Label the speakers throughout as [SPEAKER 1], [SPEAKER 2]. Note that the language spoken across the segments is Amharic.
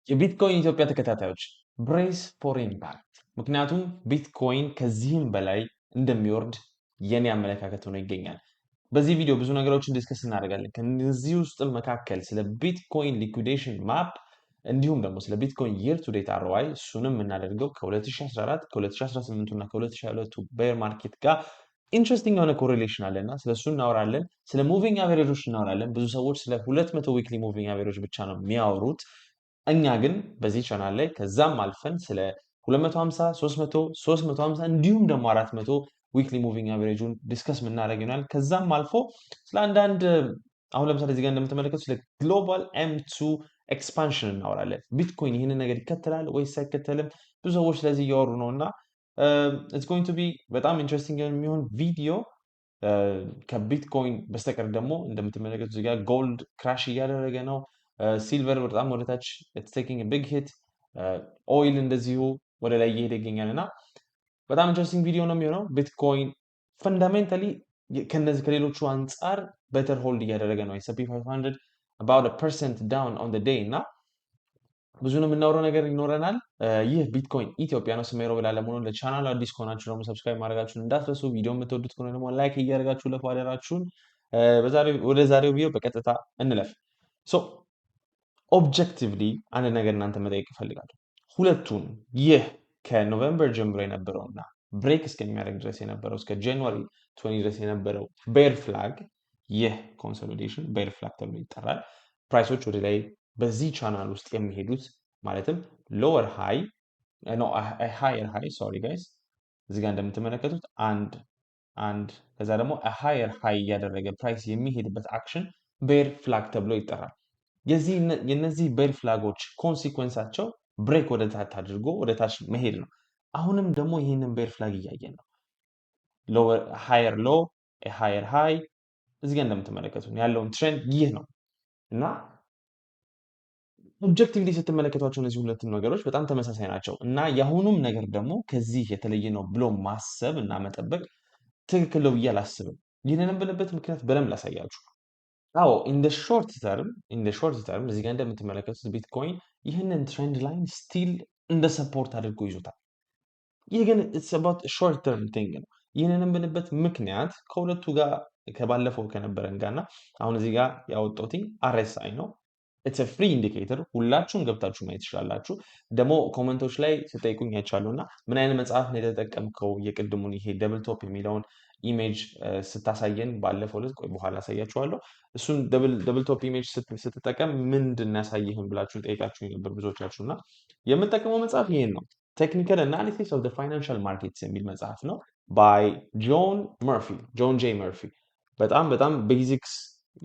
[SPEAKER 1] የቢትኮይን ኢትዮጵያ ተከታታዮች ብሬስ ፎር ኢምፓክት። ምክንያቱም ቢትኮይን ከዚህም በላይ እንደሚወርድ የኔ አመለካከት ሆኖ ይገኛል። በዚህ ቪዲዮ ብዙ ነገሮችን ዲስከስ እናደርጋለን። ከነዚህ ውስጥ መካከል ስለ ቢትኮይን ሊኩዊዴሽን ማፕ እንዲሁም ደግሞ ስለ ቢትኮይን የር ቱ ዴት አርኦአይ እሱንም የምናደርገው ከ2014 ከ2018 እና ከ2022 ቤር ማርኬት ጋር ኢንትረስቲንግ የሆነ ኮሪሌሽን አለና ስለሱ እናወራለን። ስለ ሙቪንግ አቨሬጆች እናወራለን። ብዙ ሰዎች ስለ 200 ዊክሊ ሙቪንግ አቨሬጅ ብቻ ነው የሚያወሩት። እኛ ግን በዚህ ቻናል ላይ ከዛም አልፈን ስለ 250 300 350 እንዲሁም ደግሞ 400 ዊክሊ ሙቪንግ አቨሬጁን ዲስከስ የምናደርግ ይሆናል። ከዛም አልፎ ስለ አንዳንድ አሁን ለምሳሌ እዚህ ጋር እንደምትመለከቱ ስለ ግሎባል ኤም2 ኤክስፓንሽን እናወራለን። ቢትኮይን ይህንን ነገር ይከተላል ወይስ አይከተልም? ብዙ ሰዎች ስለዚህ እያወሩ ነው እና ኢትስ ጎይንግ ቱ ቢ በጣም ኢንትረስቲንግ የሚሆን ቪዲዮ። ከቢትኮይን በስተቀር ደግሞ እንደምትመለከቱ እዚህ ጋር ጎልድ ክራሽ እያደረገ ነው። ሲልቨር በጣም ወደታች ኢትስ ቴኪንግ አ ቢግ ሂት። ኦይል እንደዚሁ ወደ ላይ እየሄደ ይገኛል እና በጣም ኢንትረስቲንግ ቪዲዮ ነው የሚሆነው። ቢትኮይን ፈንዳሜንታሊ ከነዚህ ከሌሎቹ አንጻር በተር ሆልድ እያደረገ ነው። ኤስ&ፒ 500 about a percent down on the day እና ብዙ ነው የምናወራው ነገር ይኖረናል። ይህ ቢትኮይን ኢትዮጵያ ነው። ስሜ ሮቤል አለሙን። ለቻናሉ አዲስ ከሆናችሁ ደግሞ ሰብስክራይብ ማድረጋችሁን እንዳትረሱ። ቪዲዮ የምትወዱት ከሆነ ደግሞ ላይክ እያደረጋችሁ ለፉ አደራችሁን። ወደ ዛሬው ቪዲዮ በቀጥታ እንለፍ። ሶ ኦብጀክቲቭሊ አንድ ነገር እናንተ መጠየቅ እፈልጋለሁ። ሁለቱን ይህ ከኖቬምበር ጀምሮ የነበረውና ብሬክ እስከሚያደርግ ድረስ የነበረው እስከ ጃንዋሪ 20 ድረስ የነበረው ቤር ፍላግ፣ ይህ ኮንሶሊዴሽን ቤር ፍላግ ተብሎ ይጠራል። ፕራይሶች ወደ ላይ በዚህ ቻናል ውስጥ የሚሄዱት ማለትም ሎወር ሃይ ሃየር ሃይ ሶሪ ጋይስ እዚህ ጋር እንደምትመለከቱት አንድ ከዛ ደግሞ ሃየር ሃይ እያደረገ ፕራይስ የሚሄድበት አክሽን ቤር ፍላግ ተብሎ ይጠራል። የነዚህ ቤር ፍላጎች ኮንሲኩዌንሳቸው ብሬክ ወደ ታች አድርጎ ወደ ታች መሄድ ነው። አሁንም ደግሞ ይህንን ቤር ፍላግ እያየን ነው። ሃየር ሎ ሃየር ሃይ እዚህ ጋር እንደምትመለከቱት ያለውን ትሬንድ ይህ ነው እና ኦብጀክቲቭሊ ስትመለከቷቸው እነዚህ ሁለቱም ነገሮች በጣም ተመሳሳይ ናቸው እና የአሁኑም ነገር ደግሞ ከዚህ የተለየ ነው ብሎ ማሰብ እና መጠበቅ ትክክል ነው ብዬ አላስብም። ይህንን ብልበት ምክንያት በደንብ ላሳያችሁ። አዎ ኢን ሾርት ተርም እዚህ ጋር እንደምትመለከቱት ቢትኮይን ይህንን ትሬንድ ላይን ስቲል እንደ ሰፖርት አድርጎ ይዞታል። ይህ ግን ሾርት ተርም ቲንግ ነው። ይህንን ብንበት ምክንያት ከሁለቱ ጋር ከባለፈው ከነበረን ጋርና አሁን እዚህ ጋር ያወጣሁት አርኤስአይ ነው። ኢትስ አ ፍሪ ኢንዲኬተር ሁላችሁም ገብታችሁ ማየት ትችላላችሁ። ደግሞ ኮመንቶች ላይ ስጠይቁኝ አይቻሉና ምን አይነት መጽሐፍ ነው የተጠቀምከው የቅድሙን ይሄ ደብል ቶፕ የሚለውን ኢሜጅ ስታሳየን ባለፈው ዕለት ቆይ በኋላ አሳያችኋለሁ። እሱን ደብል ቶፕ ኢሜጅ ስትጠቀም ምንድን ያሳየህን ብላችሁ ጠይቃችሁ ነበር ብዙዎቻችሁ እና የምጠቀመው መጽሐፍ ይሄን ነው። ቴክኒካል አናሊሲስ ኦፍ ፋይናንሻል ማርኬትስ የሚል መጽሐፍ ነው ባይ ጆን ጄ መርፊ። በጣም ቤዚክስ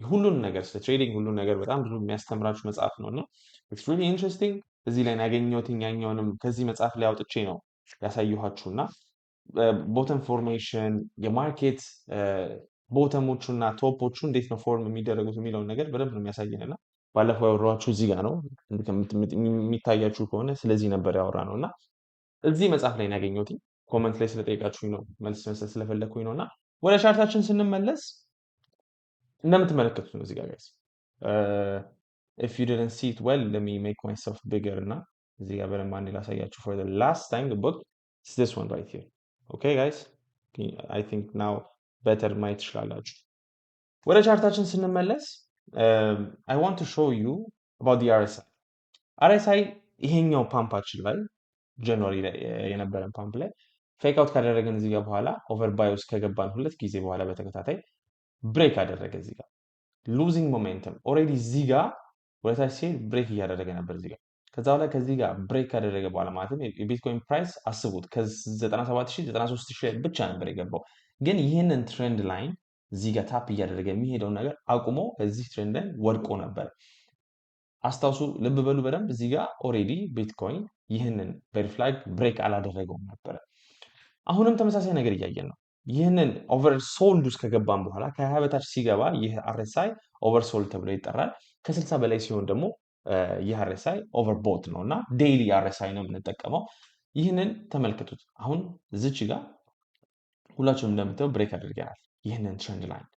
[SPEAKER 1] ሁሉን ነገር ስለ ትሬዲንግ ሁሉን ነገር በጣም ብዙ የሚያስተምራችሁ መጽሐፍ ነው እና ኢትስ ሪሊ ኢንትረስቲንግ። እዚህ ላይ ያገኘሁት ያኛውንም ከዚህ መጽሐፍ ላይ አውጥቼ ነው ያሳየኋችሁ እና ቦተም ፎርሜሽን የማርኬት ቦተሞቹ እና ቶፖቹ እንዴት ነው ፎርም የሚደረጉት የሚለውን ነገር በደንብ ነው የሚያሳየን እና ባለፈው ያወራኋችሁ እዚህ ጋር ነው የሚታያችሁ ከሆነ ስለዚህ ነበር ያወራ ነው እና እዚህ መጽሐፍ ላይ ያገኘሁት ኮመንት ላይ ስለጠየቃችሁኝ ነው መልስ መስጠት ስለፈለግኩኝ ነው እና ወደ ቻርታችን ስንመለስ እንደምትመለከቱት ነው እዚህ ጋር ጋይስ if you didn't see it well let me make myself bigger እና እዚህ ጋር በደንብ አንዴ ላሳያችሁ for the last time the book is this one right here okay guys I think now better ማየት ትችላላችሁ። ወደ ቻርታችን ስንመለስ I want to show you about the RSI ይሄኛው ፓምፓችን ላይ ጃንዋሪ ላይ የነበረን ፓምፕ ላይ ፌክ አውት ካደረገን እዚህ ጋር በኋላ ኦቨር ባይ ውስጥ ከገባን ሁለት ጊዜ በኋላ በተከታታይ ብሬክ አደረገ እዚህ ጋር ሉዚንግ ሞሜንተም ኦልሬዲ እዚህ ጋር ወደታች ሲሄድ ብሬክ እያደረገ ነበር እዚህ ጋር። ከዛ በኋላ ከዚህ ጋር ብሬክ ካደረገ በኋላ ማለትም የቢትኮይን ፕራይስ አስቡት ከ97,000 93,000 ብቻ ነበር የገባው። ግን ይህንን ትሬንድ ላይን እዚህ ጋር ታፕ እያደረገ የሚሄደውን ነገር አቁሞ እዚህ ትሬንድ ላይ ወድቆ ነበር። አስታውሱ፣ ልብ በሉ በደንብ እዚህ ጋር ኦልሬዲ ቢትኮይን ይህንን ቤር ፍላግ ብሬክ አላደረገውም ነበር። አሁንም ተመሳሳይ ነገር እያየን ነው። ይህንን ኦቨርሶልድ ውስጥ ከገባን በኋላ ከ20 በታች ሲገባ ይህ አርኤስአይ ኦቨርሶልድ ተብሎ ይጠራል። ከ60 በላይ ሲሆን ደግሞ ይህ አርኤስአይ ኦቨርቦት ነው እና ዴይሊ አርኤስአይ ነው የምንጠቀመው። ይህንን ተመልከቱት። አሁን እዚች ጋር ሁላችሁም እንደምታዩ ብሬክ አድርገናል። ይህንን ትሬንድ ላይን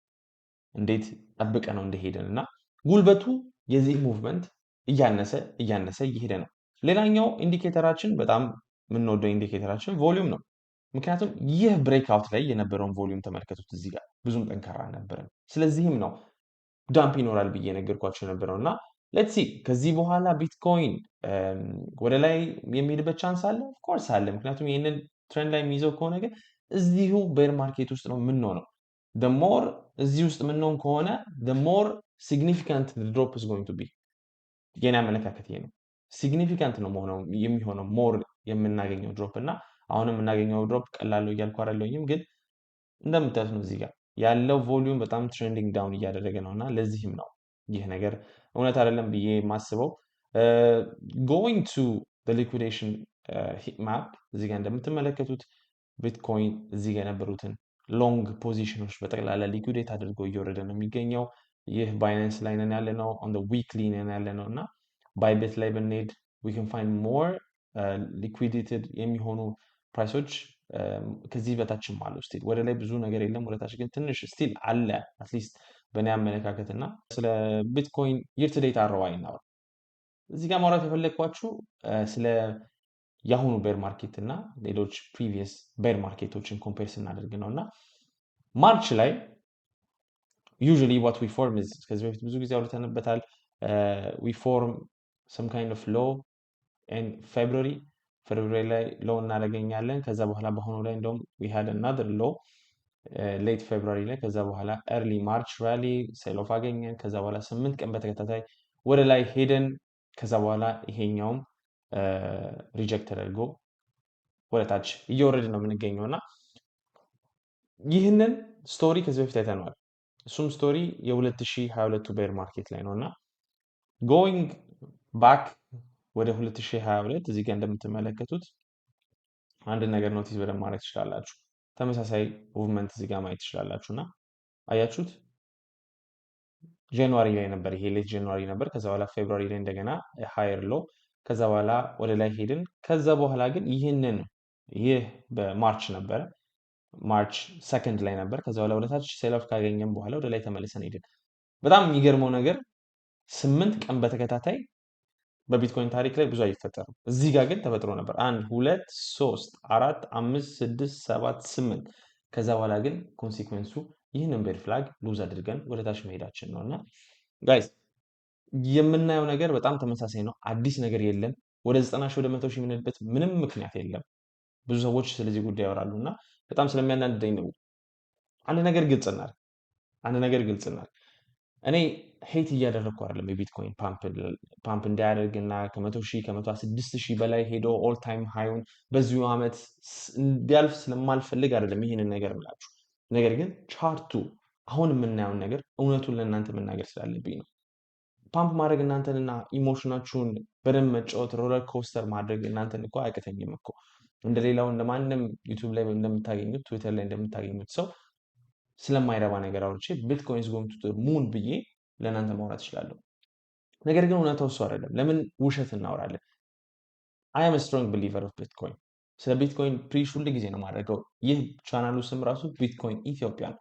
[SPEAKER 1] እንዴት ጠብቀ ነው እንደሄደን እና ጉልበቱ የዚህ ሙቭመንት እያነሰ እየሄደ ነው። ሌላኛው ኢንዲኬተራችን በጣም የምንወደው ኢንዲኬተራችን ቮሊዩም ነው። ምክንያቱም ይህ ብሬክአውት ላይ የነበረውን ቮሊዩም ተመልከቱት። እዚህ ጋር ብዙም ጠንካራ አልነበረም። ስለዚህም ነው ዳምፕ ይኖራል ብዬ ነገርኳቸው የነበረው እና ሌትስ ሲ ከዚህ በኋላ ቢትኮይን ወደ ላይ የሚሄድበት ቻንስ አለ። ኦፍኮርስ አለ። ምክንያቱም ይህንን ትሬንድ ላይ የሚይዘው ከሆነ ግን እዚሁ ቤር ማርኬት ውስጥ ነው የምንሆነው። ሞር እዚህ ውስጥ የምንሆን ከሆነ ሞር ሲግኒፊካንት ድሮፕ is going to be የኔ አመለካከት ይሄ ነው። ሲግኒፊካንት ነው የሚሆነው ሞር የምናገኘው ድሮፕ እና አሁን የምናገኘው ድሮፕ ቀላል ነው እያልኩ አይደለሁም፣ ግን እንደምታዩት ነው እዚህ ጋር ያለው ቮሊዩም በጣም ትሬንዲንግ ዳውን እያደረገ ነው እና ለዚህም ነው ይህ ነገር እውነት አይደለም ብዬ የማስበው። ጎይንግ ቱ ሊኩዊዴሽን ሂት ማፕ እዚህ ጋር እንደምትመለከቱት ቢትኮይን እዚህ ጋር የነበሩትን ሎንግ ፖዚሽኖች በጠቅላላ ሊኩዊዴት አድርጎ እየወረደ ነው የሚገኘው። ይህ ባይናንስ ላይ ነን ያለ ነው፣ ኦን ዊክሊ ነን ያለ ነው እና ባይቤት ላይ ብንሄድ we can find more liquidated የሚሆኑ ፕራይሶች ከዚህ በታችም አሉ። ስቲል ወደ ላይ ብዙ ነገር የለም፣ ወደ ታች ግን ትንሽ ስቲል አለ አትሊስት በእኔ አመለካከት እና ስለ ቢትኮይን ይር ቱ ዴት አርኦአይ እናወራ። እዚህ ጋር ማውራት የፈለግኳችሁ ስለ የአሁኑ ቤር ማርኬት እና ሌሎች ፕሪቪየስ ቤር ማርኬቶችን ኮምፔር ስናደርግ ነው እና ማርች ላይ usually what we form is ከዚህ በፊት ብዙ ጊዜ አውርተንበታል። we form some kind of low in February ላይ ሎው እናደርገኛለን። ከዛ በኋላ በአሁኑ ላይ እንደውም we had another low late February ላይ ከዛ በኋላ early March ራሊ ሴል ኦፍ አገኘን። ከዛ በኋላ 8 ቀን በተከታታይ ወደ ላይ ሄደን ከዛ በኋላ ይሄኛውም ሪጀክት ተደርጎ ወደ ታች እየወረደ ነው የምንገኘው እና ይህንን ስቶሪ ከዚህ በፊት አይተነዋል። እሱም ስቶሪ የ2022 ቤር ማርኬት ላይ ነው እና ጎይንግ ባክ ወደ 2022 እዚህ ጋር እንደምትመለከቱት አንድ ነገር ኖቲስ በደንብ ማድረግ ትችላላችሁ። ተመሳሳይ ሙቭመንት እዚህ ጋር ማየት ትችላላችሁ እና አያችሁት ጃንዋሪ ላይ ነበር፣ ይሄ ሌት ጃንዋሪ ነበር። ከዛ በኋላ ፌብሩዋሪ ላይ እንደገና ሃየር ሎ፣ ከዛ በኋላ ወደ ላይ ሄድን። ከዛ በኋላ ግን ይህ በማርች ነበረ፣ ማርች 2 ላይ ነበር። ከዛ በኋላ ወደ ታች ሴል ኦፍ ካገኘን በኋላ ወደ ላይ ተመልሰን ሄድን። በጣም የሚገርመው ነገር 8 ቀን በተከታታይ በቢትኮይን ታሪክ ላይ ብዙ አይፈጠርም። እዚህ ጋር ግን ተፈጥሮ ነበር። 1 2 3 4 5 6 7 8 ከዛ በኋላ ግን ኮንሲኩዌንሱ ይህንን ቤር ፍላግ ሉዝ አድርገን ወደ ታች መሄዳችን ነው እና ጋይስ የምናየው ነገር በጣም ተመሳሳይ ነው። አዲስ ነገር የለም። ወደ 90 ሺህ ወደ 100 ሺህ የምንሄድበት ምንም ምክንያት የለም። ብዙ ሰዎች ስለዚህ ጉዳይ ያወራሉ እና በጣም ስለሚያናድደኝ ነው። አንድ ነገር ግልጽ እናድርግ። እኔ ሄት እያደረግኩ አይደለም የቢትኮይን ፓምፕ እንዳያደርግና ከ100 ሺህ ከ106 ሺህ በላይ ሄዶ ኦል ታይም ሃይውን በዚሁ ዓመት እንዲያልፍ ስለማልፈልግ አይደለም ይህንን ነገር ምላችሁ። ነገር ግን ቻርቱ አሁን የምናየውን ነገር እውነቱን ለእናንተ መናገር ስላለብኝ ነው። ፓምፕ ማድረግ እናንተንና ኢሞሽናችሁን በደንብ መጫወት ሮለር ኮስተር ማድረግ እናንተን እኮ አይቀተኝም እኮ እንደሌላው እንደማንም ዩቲዩብ ላይ እንደምታገኙት ትዊተር ላይ እንደምታገኙት ሰው ስለማይረባ ነገር አውርቼ ቢትኮይንስ ጎይንግ ቱ ሙን ብዬ ለእናንተ ማውራት እችላለሁ። ነገር ግን እውነታው እሱ አይደለም። ለምን ውሸት እናወራለን? አይ አም ስትሮንግ ቢሊቨር ኦፍ ቢትኮይን። ስለ ቢትኮይን ፕሪሽ ሁሉ ጊዜ ነው ማድረገው። ይህ ቻናሉ ስም ራሱ ቢትኮይን ኢትዮጵያ ነው።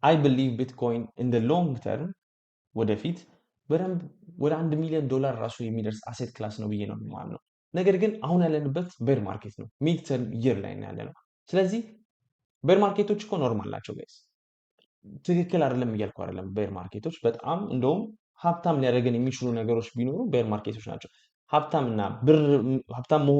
[SPEAKER 1] አይ ቢሊቭ ቢትኮይን ኢን ደ ሎንግ ተርም ወደፊት በደንብ ወደ $1 ሚሊዮን ራሱ የሚደርስ አሴት ክላስ ነው ብዬ ነው የማምነው። ነገር ግን አሁን ያለንበት ቤር ማርኬት ነው። ሚድ ተርም ይር ላይ ያለ ነው። ስለዚህ ቤር ማርኬቶች እኮ ኖርማል ናቸው ጋይስ። ትክክል አይደለም እያልኩ አይደለም። ቤር ማርኬቶች በጣም እንደውም ሀብታም ሊያደርገን የሚችሉ ነገሮች ቢኖሩ ቤር ማርኬቶች ናቸው። ሀብታም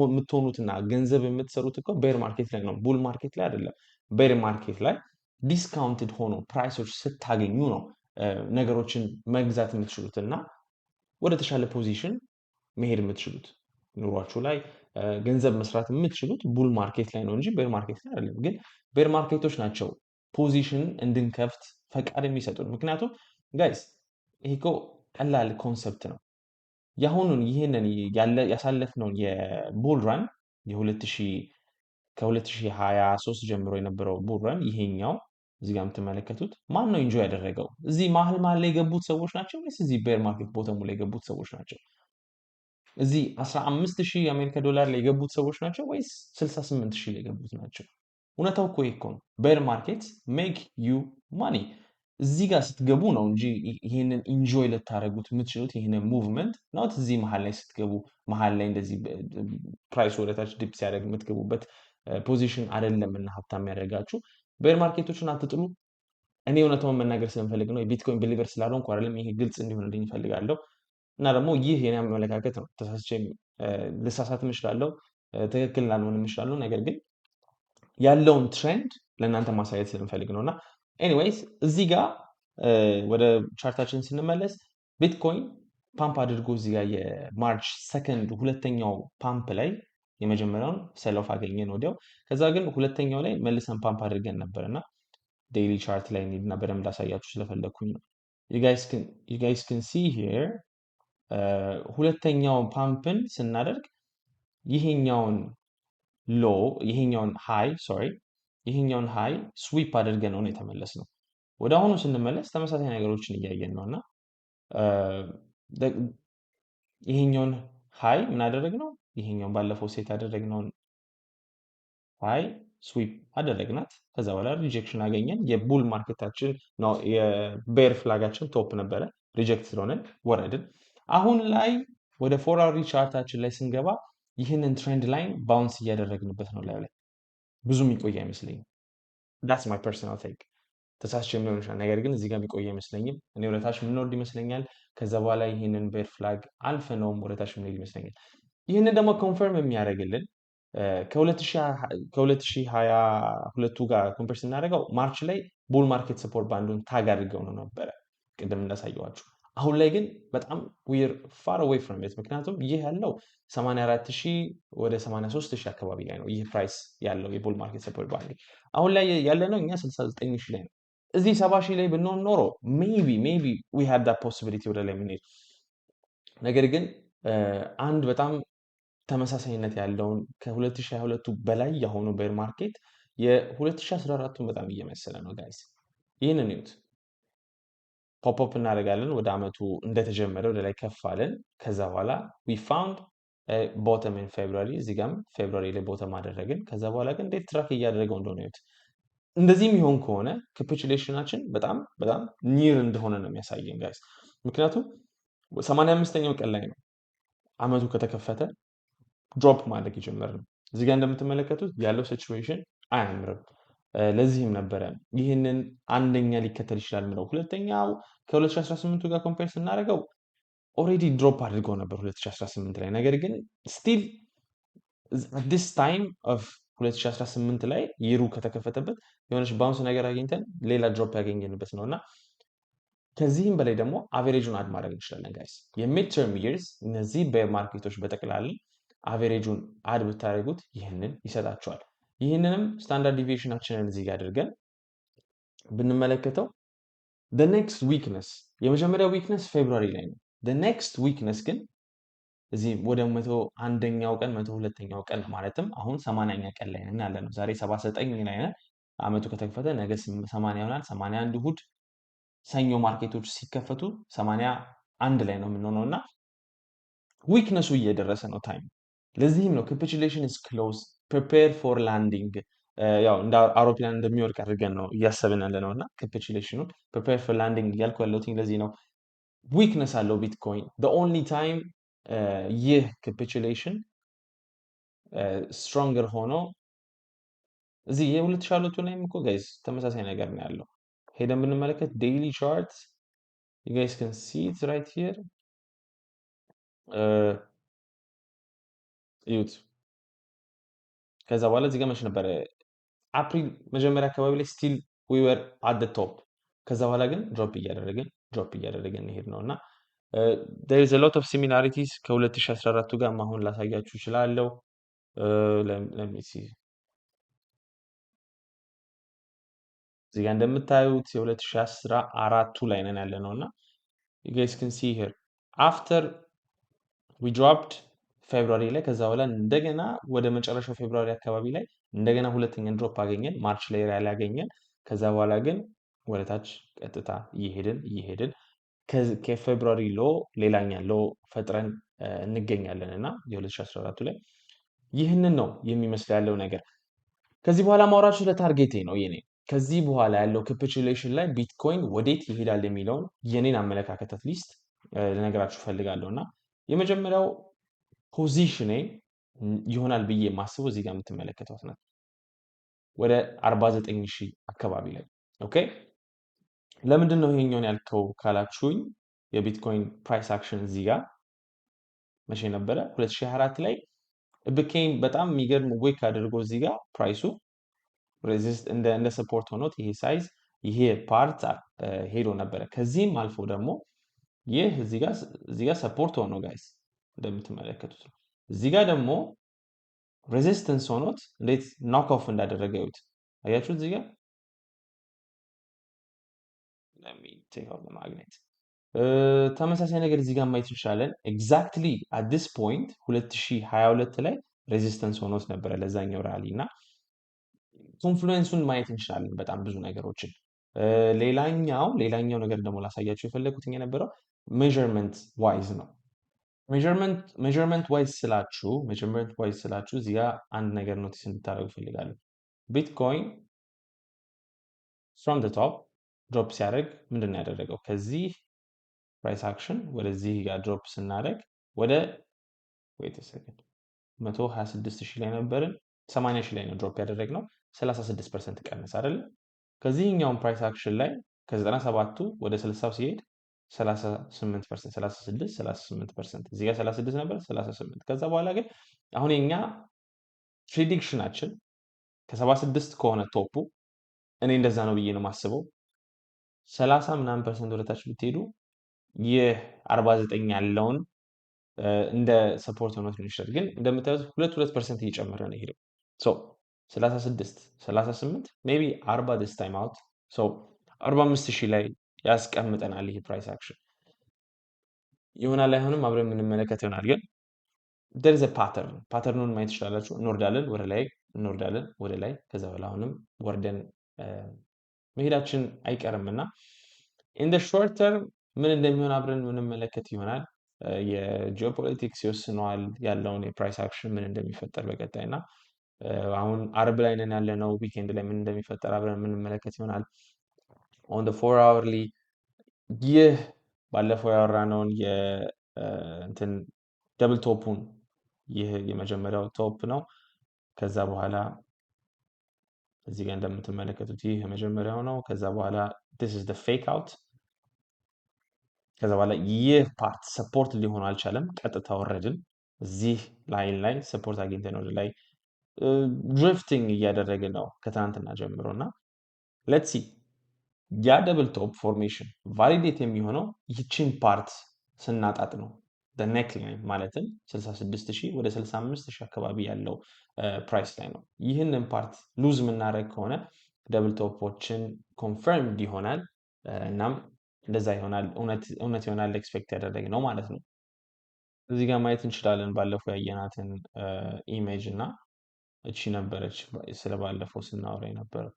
[SPEAKER 1] የምትሆኑትና ገንዘብ የምትሰሩት እኮ ቤር ማርኬት ላይ ነው፣ ቡል ማርኬት ላይ አይደለም። ቤር ማርኬት ላይ ዲስካውንትድ ሆኖ ፕራይሶች ስታገኙ ነው ነገሮችን መግዛት የምትችሉት እና ወደ ተሻለ ፖዚሽን መሄድ የምትችሉት ኑሯችሁ ላይ ገንዘብ መስራት የምትችሉት ቡል ማርኬት ላይ ነው እንጂ ቤር ማርኬት ላይ አይደለም። ግን ቤር ማርኬቶች ናቸው ፖዚሽን እንድንከፍት ፈቃድ የሚሰጡን። ምክንያቱም ጋይስ ይሄ እኮ ቀላል ኮንሰፕት ነው። የአሁኑን ይህንን ያሳለፍነውን የቡል ራን ከ2023 ጀምሮ የነበረው ቡል ራን ይሄኛው እዚህ ጋር የምትመለከቱት ማን ነው ኢንጆይ ያደረገው? እዚህ መሀል ላይ የገቡት ሰዎች ናቸው ወይስ እዚህ ቤር ማርኬት ቦተሙ ላይ የገቡት ሰዎች ናቸው? እዚህ 15,000 የአሜሪካ ዶላር ላይ የገቡት ሰዎች ናቸው ወይስ 68,000 ላይ የገቡት ናቸው? እውነታው እኮ ይሄ እኮ ነው። ቤር ማርኬት ሜክ ዩ ማኒ። እዚህ ጋር ስትገቡ ነው እንጂ ይሄንን ኢንጆይ ልታደርጉት የምትችሉት ይሄንን ሙቭመንት ናት። እዚህ መሀል ላይ ስትገቡ መሀል ላይ እንደዚህ ፕራይስ ወደታች ዲፕ ሲያደርግ የምትገቡበት ፖዚሽን አይደለም እና ሀብታም ያደርጋችሁ። ቤር ማርኬቶችን አትጥሉ። እኔ እውነታውን መናገር ስለምፈልግ ነው። የቢትኮይን ቢሊቨር ስላልሆንኩ አይደለም። ይሄ ግልጽ እንዲሆንልኝ እፈልጋለሁ። እና ደግሞ ይህ የኔ አመለካከት ነው። ተሳስቼም ልሳሳትም እችላለሁ፣ ትክክል ላልሆንም እችላለሁ። ነገር ግን ያለውን ትሬንድ ለእናንተ ማሳየት ስለምፈልግ ነው። እና ኤኒዌይስ እዚህ ጋር ወደ ቻርታችን ስንመለስ ቢትኮይን ፓምፕ አድርጎ እዚህ ጋር የማርች ሰከንድ ሁለተኛው ፓምፕ ላይ የመጀመሪያውን ሰሎፍ አገኘን ወዲያው። ከዛ ግን ሁለተኛው ላይ መልሰን ፓምፕ አድርገን ነበር እና ዴይሊ ቻርት ላይ እንሂድና በደንብ ላሳያችሁ ስለፈለግኩኝ ነው። you guys can see here ሁለተኛውን ፓምፕን ስናደርግ ይሄኛውን ሎ ይሄኛውን ሃይ ስዊፕ አድርገን ነው የተመለስነው። ወደ አሁኑ ስንመለስ ተመሳሳይ ነገሮችን እያየን ነው እና ይሄኛውን ሃይ ምን አደረግነው? ይሄኛውን ባለፈው ሴት ያደረግነውን ሃይ ስዊፕ አደረግናት። ከዛ በኋላ ሪጀክሽን አገኘን። የቡል ማርኬታችን ነው የቤር ፍላጋችን ቶፕ ነበረ። ሪጀክት ስለሆነ ወረድን። አሁን ላይ ወደ 4 አወር ቻርታችን ላይ ስንገባ ይህንን ትሬንድ ላይን ባውንስ እያደረግንበት ነው። ላይ ብዙ የሚቆይ አይመስለኝም። ዳትስ ማይ ፐርሰናል ቴክ። ተሳስቼ ሊሆን ይችላል፣ ነገር ግን እዚህ ጋር የሚቆይ አይመስለኝም። እኔ ወደታች የምንወርድ ይመስለኛል። ከዛ በኋላ ይህንን ቤር ፍላግ አልፈነውም ወደታች የምንሄድ ይመስለኛል። ይህንን ደግሞ ኮንፈርም የሚያደርግልን ከ2022 ጋር ኮምፔር ስናደርገው ማርች ላይ ቡል ማርኬት ሰፖርት ባንዱን ታግ አድርገው ነው ነበረ ቅድም እንዳሳየዋችሁ። አሁን ላይ ግን በጣም ዊር ፋር አዌይ ፍሮም ኢት። ምክንያቱም ይህ ያለው 84,000 ወደ 83,000 አካባቢ ላይ ነው ይህ ፕራይስ ያለው የቡል ማርኬት ሰፖርት ባንዱ። አሁን ላይ ያለ ነው እኛ 69,000 ላይ ነው። እዚህ 70,000 ላይ ብንሆን ኖሮ ሜቢ ዊ ሃድ ዳት ፖሲቢሊቲ ወደ ላይ የምንሄድ። ነገር ግን አንድ በጣም ተመሳሳይነት ያለውን ከ2022 በላይ የሆኑ ቤር ማርኬት የ2014ቱን በጣም እየመሰለ ነው ጋይስ። ይህንን እዩት። ፖፕ እናደርጋለን ወደ አመቱ እንደተጀመረ ወደ ላይ ከፍ አለን። ከዛ በኋላ ዊ ፋውንድ ቦተም ኢን ፌብሩዋሪ። እዚህ ጋርም ፌብሩዋሪ ላይ ቦተም አደረግን። ከዛ በኋላ ግን እንዴት ትራክ እያደረገው እንደሆነ እዩት። እንደዚህ የሚሆን ከሆነ ካፒቹሌሽናችን በጣም ኒር እንደሆነ ነው የሚያሳየን ጋይስ። ምክንያቱም 85ኛው ቀን ላይ ነው አመቱ ከተከፈተ ድሮፕ ማድረግ የጀመርነው። እዚህ ጋር እንደምትመለከቱት ያለው ሲቹዌሽን አያምርም። ለዚህም ነበረ ይህንን አንደኛ ሊከተል ይችላል ምለው። ሁለተኛው ከ2018 ጋር ኮምፔር ስናደርገው ኦልሬዲ ድሮፕ አድርገው ነበር 2018 ላይ። ነገር ግን ስቲል ዲስ ታይም ኦፍ 2018 ላይ ይሩ ከተከፈተበት የሆነች ባውንስ ነገር አግኝተን ሌላ ድሮፕ ያገኘንበት ነው እና ከዚህም በላይ ደግሞ አቨሬጁን አድ ማድረግ እንችላለን ጋይስ። የሚድ ተርም ይርስ እነዚህ ቤር ማርኬቶች በጠቅላላ አቨሬጁን አድ ብታደርጉት ይህንን ይሰጣቸዋል። ይህንንም ስታንዳርድ ዲቪዬሽናችንን እዚህ ጋር አድርገን ብንመለከተው the next weakness የመጀመሪያው ዊክነስ ፌብሩዋሪ ላይ ነው። the next weakness ግን እዚህ ወደ 101ኛው ቀን 102ኛው ቀን ማለትም አሁን 80ኛ ቀን ላይ ነን ያለ ነው። ዛሬ 79 ላይ ነን። አመቱ ከተከፈተ ነገ 80 ይሆናል። 81 እሁድ ሰኞ ማርኬቶች ሲከፈቱ 81 ላይ ነው የምንሆነው እና ዊክነሱ እየደረሰ ነው ታይም። ለዚህም ነው capitulation is close prepare for landing ያው እንደ አውሮፕላን እንደሚወድቅ አድርገን ነው እያሰብን ያለ ነው እና capitulationን prepare for landing እያልኩ ያለሁት ለዚህ ነው። ዊክነስ አለው ቢትኮይን። the only time ይህ capitulation ስትሮንገር ሆኖ እዚህ የ2022 ላይም እኮ ጋይስ ተመሳሳይ ነገር ነው ያለው። ሄደን ብንመለከት ዴይሊ ቻርት you guys can see it right here እዩት። ከዛ በኋላ እዚህ ጋር መች ነበረ አፕሪል መጀመሪያ አካባቢ ላይ ስቲል we were at the top። ከዛ በኋላ ግን ድሮፕ እያደረገን እንሄድ ነው እና there is a lot of similarities ከ2014 ጋር አሁን ላሳያችሁ እችላለሁ። let me see እዚህ ጋር እንደምታዩት የ2014 ላይ ነን ያለ ነው እና you guys can see here after we dropped ፌብሩዋሪ ላይ ከዛ በኋላ እንደገና ወደ መጨረሻው ፌብሩዋሪ አካባቢ ላይ እንደገና ሁለተኛ ድሮፕ አገኘን። ማርች ላይ ራሊ አገኘን። ከዛ በኋላ ግን ወደ ታች ቀጥታ እየሄድን ከፌብሩዋሪ ሎ ሌላኛ ሎ ፈጥረን እንገኛለን እና የ2014 ላይ ይህንን ነው የሚመስል ያለው ነገር። ከዚህ በኋላ ማውራችሁ ለታርጌቴ ነው የኔ ከዚህ በኋላ ያለው ካፒቹሌሽን ላይ ቢትኮይን ወዴት ይሄዳል የሚለውን የኔን አመለካከት አትሊስት ልነግራችሁ ፈልጋለሁ እና የመጀመሪያው ፖዚሽኔ ይሆናል ብዬ የማስበው እዚህ ጋር የምትመለከቷት ናት። ወደ 49,000 አካባቢ ላይ ኦኬ። ለምንድን ነው ይሄኛውን ያልከው ካላችሁኝ የቢትኮይን ፕራይስ አክሽን እዚህ ጋር መቼ ነበረ? 2024 ላይ ብኬም በጣም የሚገርም ዌክ አድርጎ እዚህ ጋር ፕራይሱ ሬዚስት እንደ ሰፖርት ሆኖት ይሄ ሳይዝ ይሄ ፓርት ሄዶ ነበረ። ከዚህም አልፎ ደግሞ ይህ እዚህ ጋር ሰፖርት ሆኖ ጋይስ እንደምትመለከቱት ነው። እዚህ ጋር ደግሞ ሬዚስተንስ ሆኖት እንዴት ኖክ ኦፍ እንዳደረገ ይዩት። አያችሁት እዚህ ጋር ማግኔት ተመሳሳይ ነገር እዚህ ጋር ማየት እንችላለን። ኤግዛክትሊ አት ዲስ ፖይንት 2022 ላይ ሬዚስተንስ ሆኖት ነበረ ለዛኛው ራሊ እና ኮንፍሉዌንሱን ማየት እንችላለን በጣም ብዙ ነገሮችን። ሌላኛው ነገር ደግሞ ላሳያችሁ የፈለኩት የነበረው ሜዠርመንት ዋይዝ ነው። ሜዠርመንት ዋይዝ ስላችሁ እዚህ ጋር አንድ ነገር ኖቲስ እንድታደርጉ እፈልጋለሁ። ቢትኮይን ፍሮም ቶፕ ድሮፕ ሲያደርግ ምንድን ነው ያደረገው? ከዚህ ፕራይስ አክሽን ወደዚህ ጋር ድሮፕ ስናደርግ ወደ 126,000 ላይ ነበርን፣ 80,000 ላይ ነው ድሮፕ ያደረግነው። 36% ቀነስ አይደለ? ከዚህኛውን ፕራይስ አክሽን ላይ ከ97ቱ ወደ 60 ሲሄድ 38%፣ 36፣ 38%። እዚህ ጋር 36 ነበር 38። ከዛ በኋላ ግን አሁን የኛ ፕሬዲክሽናችን ከ76 ከሆነ ቶፑ እኔ እንደዛ ነው ብዬ ነው የማስበው 30 ምናምን ፐርሰንት ወደታች ብትሄዱ ይህ 49 ያለውን እንደ ሰፖርት ሆኖ ሊሆን ይችላል። ግን እንደምታዩት 2% እየጨመረ ነው የሄደው። ሶ 36 38 ሜቢ 40 this time out ሶ 45,000 ላይ ያስቀምጠናል። ይሄ ፕራይስ አክሽን ይሆናል አይሆንም አብረን የምንመለከት ይሆናል። ግን there is a ፓተርኑን ማየት ትችላላችሁ። እንወርዳለን ወደ ላይ፣ እንወርዳለን ወደ ላይ፣ ከዛ በኋላ አሁንም ወርደን መሄዳችን አይቀርምና in the short term ምን እንደሚሆን አብረን የምንመለከት ይሆናል። የጂኦፖለቲክስ ይወስነዋል ያለውን የፕራይስ አክሽን ምን እንደሚፈጠር በቀጣይ እና አሁን አርብ ላይ ነን ያለነው። ዊኬንድ ላይ ምን እንደሚፈጠር አብረን የምንመለከት ይሆናል። on the 4 hourly ይህ ባለፈው ያወራነውን እንትን ደብል ቶፑን ይህ የመጀመሪያው ቶፕ ነው። ከዛ በኋላ እዚህ ጋር እንደምትመለከቱት ይህ የመጀመሪያው ነው። ከዛ በኋላ this is the fake out። ከዛ በኋላ ይህ ፓርት ሰፖርት ሊሆን አልቻለም። ቀጥታ ወረድን። እዚህ ላይን ላይ ሰፖርት አግኝተን ወደ ላይ ድሪፍቲንግ እያደረገ ነው ከትናንትና ጀምሮ እና ሌትስ ሲ ያ ደብል ቶፕ ፎርሜሽን ቫሊዴት የሚሆነው ይችን ፓርት ስናጣጥ ነው። ኔክ ላይን ማለትም 66,000 ወደ 65,000 አካባቢ ያለው ፕራይስ ላይ ነው። ይህንን ፓርት ሉዝ የምናደርግ ከሆነ ደብል ቶፖችን ኮንፈርምድ ይሆናል። እናም እንደዛ ይሆናል፣ እውነት ይሆናል ኤክስፔክት ያደረግነው ማለት ነው። እዚህ ጋር ማየት እንችላለን ባለፈው ያየናትን ኢሜጅ እና እቺ ነበረች ስለባለፈው ስናወራ የነበረው።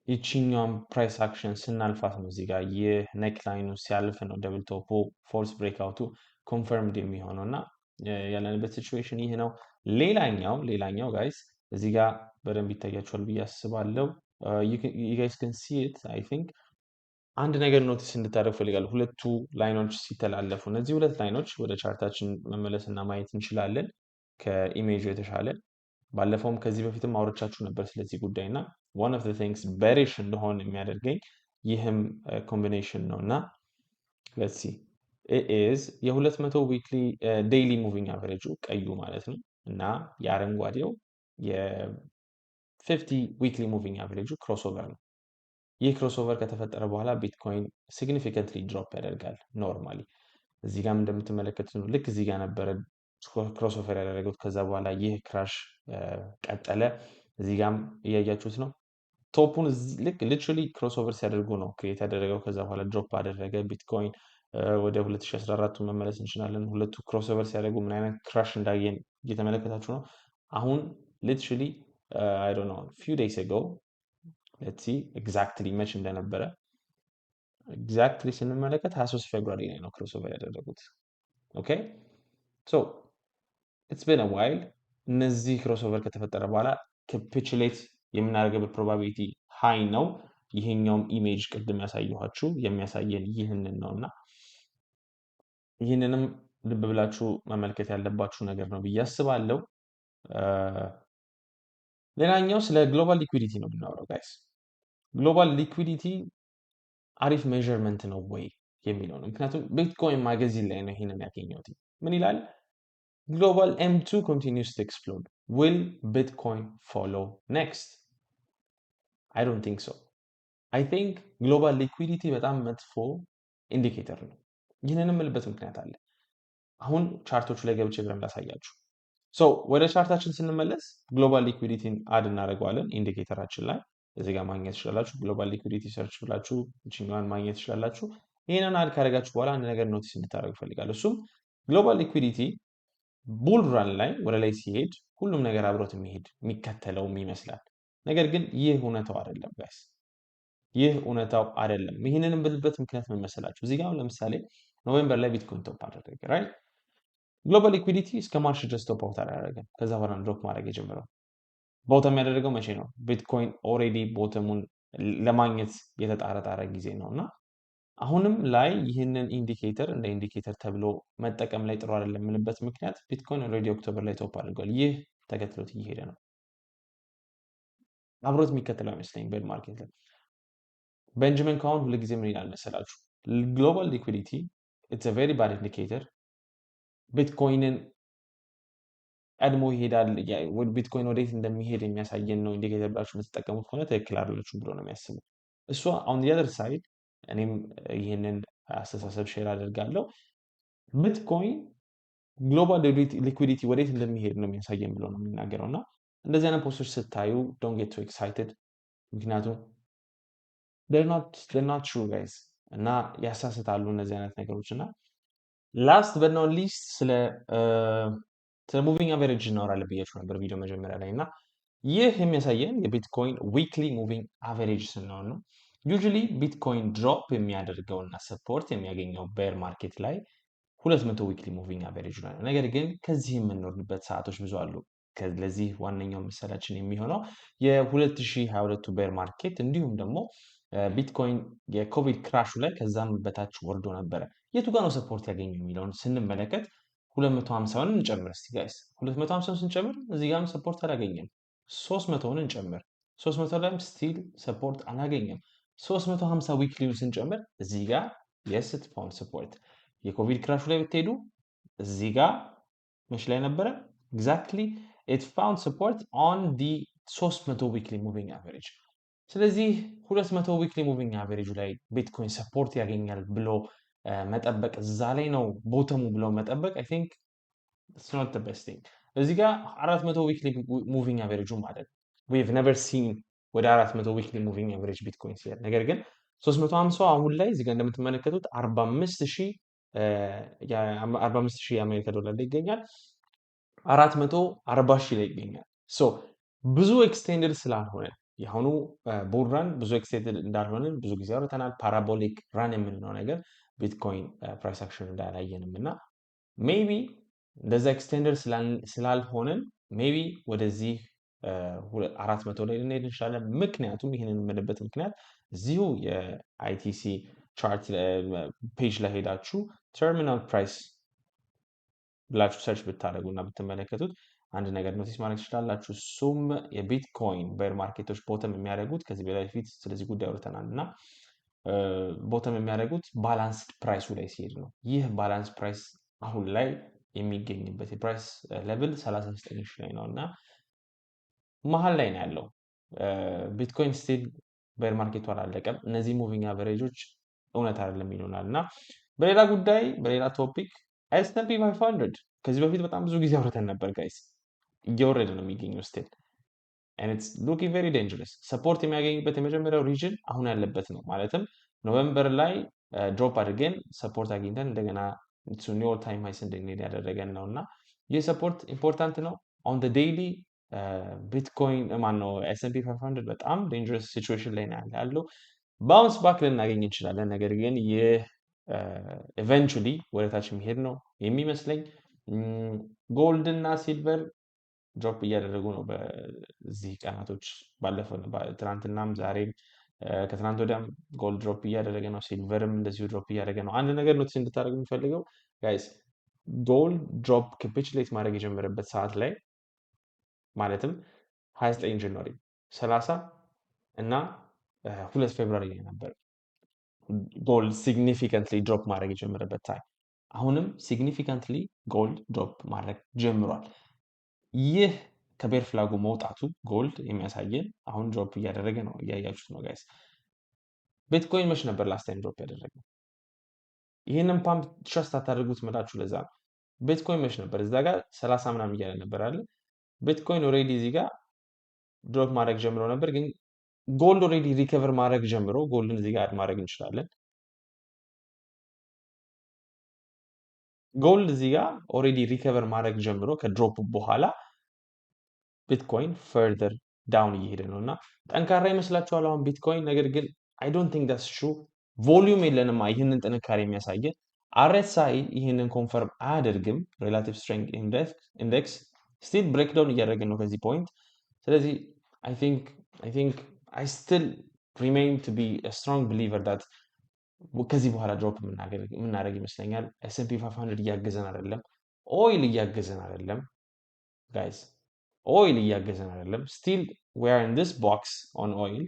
[SPEAKER 1] ይችኛውን ፕራይስ አክሽን ስናልፋት ነው እዚህ ጋር ይህ ኔክ ላይኑ ሲያልፍ ነው ደብል ቶፑ ፎልስ ብሬክአውቱ ኮንፈርምድ የሚሆነው እና ያለንበት ሲቹዌሽን ይህ ነው። ሌላኛው ጋይስ እዚህ ጋር በደንብ ይታያችኋል ብዬ አስባለሁ። you guys can see it I think አንድ ነገር ኖቲስ እንድታደርጉ ፈልጋለሁ። ሁለቱ ላይኖች ሲተላለፉ እነዚህ ሁለት ላይኖች ወደ ቻርታችን መመለስና ማየት እንችላለን ከኢሜጁ የተሻለ። ባለፈውም ከዚህ በፊትም አውርቻችሁ ነበር ስለዚህ ጉዳይ እና one of the things bearish እንደሆን የሚያደርገኝ ይህም ኮምቢኔሽን ነው እና let's see it is የ200 weekly daily moving average ቀዩ ማለት ነው እና የአረንጓዴው የ50 weekly moving average ክሮስኦቨር ነው። ይህ ክሮስኦቨር ከተፈጠረ በኋላ ቢትኮይን ሲግኒፊካንትሊ ድሮፕ ያደርጋል ኖርማሊ። እዚህ ጋር እንደምትመለከቱት ነው። ልክ እዚህ ጋር ነበረ ክሮስኦቨር ያደረጉት። ከዛ በኋላ ይህ ክራሽ ቀጠለ። እዚህ ጋርም እያያችሁት ነው። ቶፑን ልክ ሊትራሊ ክሮስኦቨር ሲያደርጉ ነው ክሬት ያደረገው። ከዛ በኋላ ድሮፕ አደረገ። ቢትኮይን ወደ 2014 መመለስ እንችላለን። ሁለቱ ክሮስኦቨር ሲያደርጉ ምን አይነት ክራሽ እንዳየን እየተመለከታችሁ ነው። አሁን ሊትራሊ I don't know few days ago let's see exactly መች እንደነበረ exactly ስንመለከት 23 ፌብሩዋሪ ላይ ነው ክሮስኦቨር ያደረጉት። ኦኬ so it's been a while። እነዚህ ክሮስኦቨር ከተፈጠረ በኋላ ካፒቹሌት የምናደርገበት ፕሮባቢሊቲ ሃይ ነው። ይሄኛውም ኢሜጅ ቅድም ያሳየኋችሁ የሚያሳየን ይህንን ነውና ይህንንም ልብ ብላችሁ መመልከት ያለባችሁ ነገር ነው ብዬ አስባለሁ። ሌላኛው ስለ ግሎባል ሊኩዊዲቲ ነው የምናወራው ጋይስ። ግሎባል ሊኩዊዲቲ አሪፍ ሜዠርመንት ነው ወይ የሚለው ነው። ምክንያቱም ቢትኮይን ማጋዚን ላይ ነው ይሄንን ያገኘሁት። ምን ይላል? ግሎባል M2 continues to explode. Will Bitcoin follow next? I don't think so. I think ግሎባል ሊኩዊዲቲ በጣም መጥፎ ኢንዲኬተር ነው። ይህንን የምልበት ምክንያት አለ። አሁን ቻርቶቹ ላይ ገብቼ ብለን ላሳያችሁ። ወደ ቻርታችን ስንመለስ ግሎባል ሊኩዊዲቲን አድ እናደርገዋለን ኢንዲኬተራችን ላይ እዚህ ጋር ማግኘት ትችላላችሁ። ግሎባል ሊኩዊዲቲ ሰርች ብላችሁ እችኛዋን ማግኘት ትችላላችሁ። ይሄንን አድ ካደረጋችሁ በኋላ አንድ ነገር ኖቲስ እንድታደርጉ እፈልጋለሁ። እሱም ግሎባል ሊኩዊዲቲ ቡል ራን ላይ ወደ ላይ ሲሄድ ሁሉም ነገር አብሮት የሚሄድ የሚከተለውም ይመስላል። ነገር ግን ይህ እውነታው አይደለም ጋይስ፣ ይህ እውነታው አይደለም። ይህንን ብልበት ምክንያት ምን መሰላችሁ? እዚህ ጋር ለምሳሌ ኖቬምበር ላይ ቢትኮይን ቶፕ አደረገ ራይት። ግሎባል ሊኩዊዲቲ እስከ ማርች ድረስ ቶፕ አውት አላደረገም። ከዛ በኋላ ድሮፕ ማድረግ የጀመረው ቦተም ያደረገው መቼ ነው? ቢትኮይን ኦልሬዲ ቦተሙን ለማግኘት የተጣረጣረ ጊዜ ነው እና አሁንም ላይ ይህንን ኢንዲኬተር እንደ ኢንዲኬተር ተብሎ መጠቀም ላይ ጥሩ አይደለም የምልበት ምክንያት ቢትኮይን ኦልሬዲ ኦክቶበር ላይ ቶፕ አድርጓል። ይህ ተከትሎት እየሄደ ነው። አብሮት የሚከተለው አይመስለኝም ቤር ማርኬት ላይ። ቤንጃሚን ካውን ሁሉ ጊዜ ምን ይላል መሰላችሁ? ግሎባል ሊኩዊዲቲ ኢትስ አ ቬሪ ባድ ኢንዲኬተር፣ ቢትኮይንን ቀድሞ ይሄዳል፣ ቢትኮይን ወዴት እንደሚሄድ የሚያሳየን ነው ኢንዲኬተር ብላችሁ የምትጠቀሙት ከሆነ ትክክል አይደላችሁም ብሎ ነው የሚያስበው። እሷ ኦን ዲ አዘር ሳይድ እኔም ይህንን አስተሳሰብ ሼር አደርጋለሁ። ቢትኮይን ግሎባል ሊኩዊዲቲ ወዴት እንደሚሄድ ነው የሚያሳየን ብሎ ነው የሚናገረው እና እንደዚህ አይነት ፖስቶች ስታዩ ዶንት ጌት ቱ ኤክሳይትድ፣ ምክንያቱም they're not true guys እና ያሳስታሉ እነዚህ አይነት ነገሮች። እና ላስት በት ኖት ሊስት ስለ ሙቪንግ አቨሬጅ እናወራለን ብያችሁ ነበር ቪዲዮ መጀመሪያ ላይ እና ይህ የሚያሳየን የቢትኮይን ዊክሊ ሙቪንግ አቨሬጅ ስንሆን ነው። ዩዥሊ ቢትኮይን ድሮፕ የሚያደርገው እና ሰፖርት የሚያገኘው ቤር ማርኬት ላይ 200 ዊክሊ ሙቪንግ አቨሬጅ ላይ ነው። ነገር ግን ከዚህ የምንወርድበት ሰዓቶች ብዙ አሉ። ለዚህ ዋነኛው ምሳሌያችን የሚሆነው የ2022 ቤር ማርኬት እንዲሁም ደግሞ ቢትኮይን የኮቪድ ክራሹ ላይ ከዛም በታች ወርዶ ነበረ። የቱ ጋር ነው ሰፖርት ያገኘው የሚለውን ስንመለከት 250ውን እንጨምር እስቲ ጋይስ። 250ውን ስንጨምር እዚህ ጋርም ሰፖርት አላገኘም። 300ውን እንጨምር፣ 300 ላይም ስቲል ሰፖርት አላገኘም። 350 ዊክሊውን ስንጨምር እዚህ ጋር የስ ኢት ፋውንድ ሰፖርት። የኮቪድ ክራሹ ላይ ብትሄዱ እዚህ ጋር መች ላይ ነበረ? ኤግዛክትሊ ኢት ፋውንድ ሰፖርት ኦን ዲ 300 ዊክሊ ሙቪንግ አቨሬጅ። ስለዚህ 200 ዊክሊ ሙቪንግ አቨሬጁ ላይ ቢትኮይን ሰፖርት ያገኛል ብሎ መጠበቅ፣ እዛ ላይ ነው ቦተሙ ብሎ መጠበቅ አይ ቲንክ ኢትስ ኖት ዘ ቤስት ቲንግ። እዚህ ጋር 400 ዊክሊ ሙቪንግ አቨሬጁ ማለት ዊ ሃቭ ኔቨር ሲን ወደ 400 ዊክሊ ሙቪንግ አቨሬጅ ቢትኮይን ሲሄድ፣ ነገር ግን 350 አሁን ላይ እዚህ ጋር እንደምትመለከቱት 45000 የአሜሪካ ዶላር ላይ ይገኛል። 440,000 ላይ ይገኛል። ሶ ብዙ ኤክስቴንድድ ስላልሆነ የአሁኑ ቡል ራን ብዙ ኤክስቴንድድ እንዳልሆነ ብዙ ጊዜ አውርተናል። ፓራቦሊክ ራን የምንለው ነገር ቢትኮይን ፕራይስ አክሽን እንዳላየንም እና ሜቢ እንደዛ ኤክስቴንደር ስላልሆነን ሜቢ ወደዚህ 400 ላይ ልንሄድ እንችላለን። ምክንያቱም ይህንን የምንበት ምክንያት እዚሁ የአይቲሲ ቻርት ፔጅ ላይ ሄዳችሁ ተርሚናል ፕራይስ ብላችሁ ሰርች ብታደርጉ እና ብትመለከቱት አንድ ነገር ኖቲስ ማድረግ ትችላላችሁ። እሱም የቢትኮይን ቤር ማርኬቶች ቦተም የሚያደርጉት ከዚህ በፊት ስለዚህ ጉዳይ አውርተናል እና ቦተም የሚያደርጉት ባላንስድ ፕራይሱ ላይ ሲሄድ ነው። ይህ ባላንስ ፕራይስ አሁን ላይ የሚገኝበት የፕራይስ ሌቭል 39 ላይ ነው እና መሀል ላይ ነው ያለው። ቢትኮይን ስቲል ቤር ማርኬቱ አላለቀም። እነዚህ ሙቪንግ አቨሬጆች እውነት አይደለም ይሉናል እና በሌላ ጉዳይ በሌላ ቶፒክ S&P 500 ከዚህ በፊት በጣም ብዙ ጊዜ አውርተን ነበር ጋይስ። እየወረደ ነው የሚገኘው ስቲል and it's looking very dangerous። ሰፖርት የሚያገኝበት የመጀመሪያው ሪጅን አሁን ያለበት ነው። ማለትም ኖቬምበር ላይ ድሮፕ አድርገን ሰፖርት አግኝተን እንደገና ኒው ኦል ታይም ሃይስ እንድንሄድ ያደረገን ነው እና ይህ ሰፖርት ኢምፖርታንት ነው። ኦን ዘ ዴይሊ ቢትኮይን ማነው S&P 500 በጣም ዴንጀረስ ሲቹዌሽን ላይ ነው ያለው። ባውንስ ባክ ልናገኝ እንችላለን፣ ነገር ግን ይህ ኤቨንቹሊ ወደታች የሚሄድ ነው የሚመስለኝ። ጎልድ እና ሲልቨር ድሮፕ እያደረጉ ነው በዚህ ቀናቶች ባለፈው ትናንትናም ዛሬም ከትናንት ወዲያም ጎልድ ድሮፕ እያደረገ ነው። ሲልቨርም እንደዚሁ ድሮፕ እያደረገ ነው። አንድ ነገር ኖቲስ እንድታደርጉ የሚፈልገው ጋይስ ጎልድ ድሮፕ ካፒቹሌት ማድረግ የጀመረበት ሰዓት ላይ ማለትም 29 ጃንዋሪ 30 እና 2 ፌብሩዋሪ ላይ ነበር ጎልድ ሲግኒፊካንትሊ ድሮፕ ማድረግ የጀመረበት ታይም። አሁንም ሲግኒፊካንትሊ ጎልድ ድሮፕ ማድረግ ጀምሯል። ይህ ከቤር ፍላጉ መውጣቱ ጎልድ የሚያሳየን አሁን ድሮፕ እያደረገ ነው። እያያችሁት ነው ጋይስ። ቢትኮይን መች ነበር ላስት ታይም ድሮፕ ያደረገው? ይህንን ፓምፕ ትረስት አታደርጉት ምላችሁ ለዛ ነው። ቢትኮይን መች ነበር እዛ ጋር 30 ምናምን እያለ ነበር አለ። ቢትኮይን ኦልሬዲ እዚህ ጋር ድሮፕ ማድረግ ጀምሮ ነበር፣ ግን ጎልድ ኦልሬዲ ሪከቨር ማድረግ ጀምሮ ጎልድን እዚህ ጋር አድ ማድረግ እንችላለን። ጎልድ እዚህ ጋር ኦልሬዲ ሪከቨር ማድረግ ጀምሮ ከድሮፕ በኋላ ቢትኮይን ፈርደር ዳውን እየሄደ ነው እና ጠንካራ ይመስላችኋል አሁን ቢትኮይን? ነገር ግን አይ ዶንት ቲንክ ዳትስ ትሩ። ቮሊዩም የለንማ ይህንን ጥንካሬ የሚያሳየን። አርኤስአይ ይህንን ኮንፈርም አያደርግም። ሬላቲቭ ስትሬንግዝ ኢንዴክስ ስቲል ብሬክዳውን እያደረግን ነው ከዚህ ፖይንት። ስለዚህ አይ ቲንክ አይ ስቲል ሪሜይን ቱ ቢ ስትሮንግ ቢሊቨር ዳት ከዚህ በኋላ ድሮፕ የምናደርግ ይመስለኛል። ኤስኤንፒ 500 እያገዘን አይደለም። ኦይል እያገዘን አይደለም ጋይስ። ኦይል እያገዘን አይደለም። ስቲል ዊ አር ኢን ዲስ ቦክስ ኦን ኦይል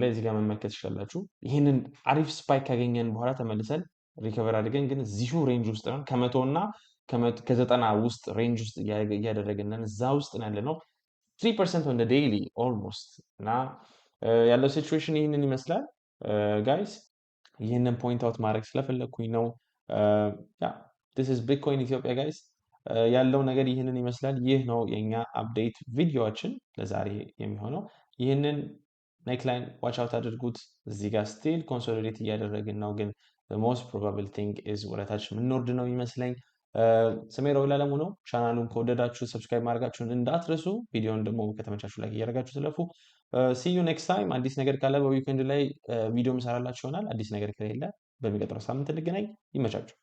[SPEAKER 1] ላይ እዚህ ጋር መመልከት ትችላላችሁ። ይህንን አሪፍ ስፓይክ ካገኘን በኋላ ተመልሰን ሪከቨር አድርገን ግን እዚሁ ሬንጅ ውስጥ ነን። ከመቶ እና ከዘጠና ውስጥ ሬንጅ ውስጥ እያደረግን እዛ ውስጥ ያለ ነው። 3% ኦን ዴይሊ ኦልሞስት እና ያለው ሲቹዌሽን ይህንን ይመስላል ጋይስ። ይህንን ፖይንት አውት ማድረግ ስለፈለግኩኝ ነው። ዲስ ኢዝ ቢትኮይን ኢትዮጵያ ጋይስ። ያለው ነገር ይህንን ይመስላል። ይህ ነው የኛ አፕዴት ቪዲዮዎችን ለዛሬ የሚሆነው። ይህንን ኔክላይን ዋች አውት አድርጉት። እዚህ ጋር ስቲል ኮንሶሊዴት እያደረግን ነው፣ ግን ሞስት ፕሮባብል ቲንግ ኢዝ ወደታች የምንወርድ ነው ይመስለኝ። ስሜ ሮቤል አለሙ ነው። ቻናሉን ከወደዳችሁ ሰብስክራይብ ማድረጋችሁን እንዳትረሱ። ቪዲዮን ደግሞ ከተመቻችሁ ላይ እያደረጋችሁ ትለፉ። ሲዩ ኔክስት ታይም። አዲስ ነገር ካለ በዊኬንድ ላይ ቪዲዮ ምሰራላችሁ ይሆናል። አዲስ ነገር ከሌለ በሚቀጥለው ሳምንት እንገናኝ። ይመቻችሁ።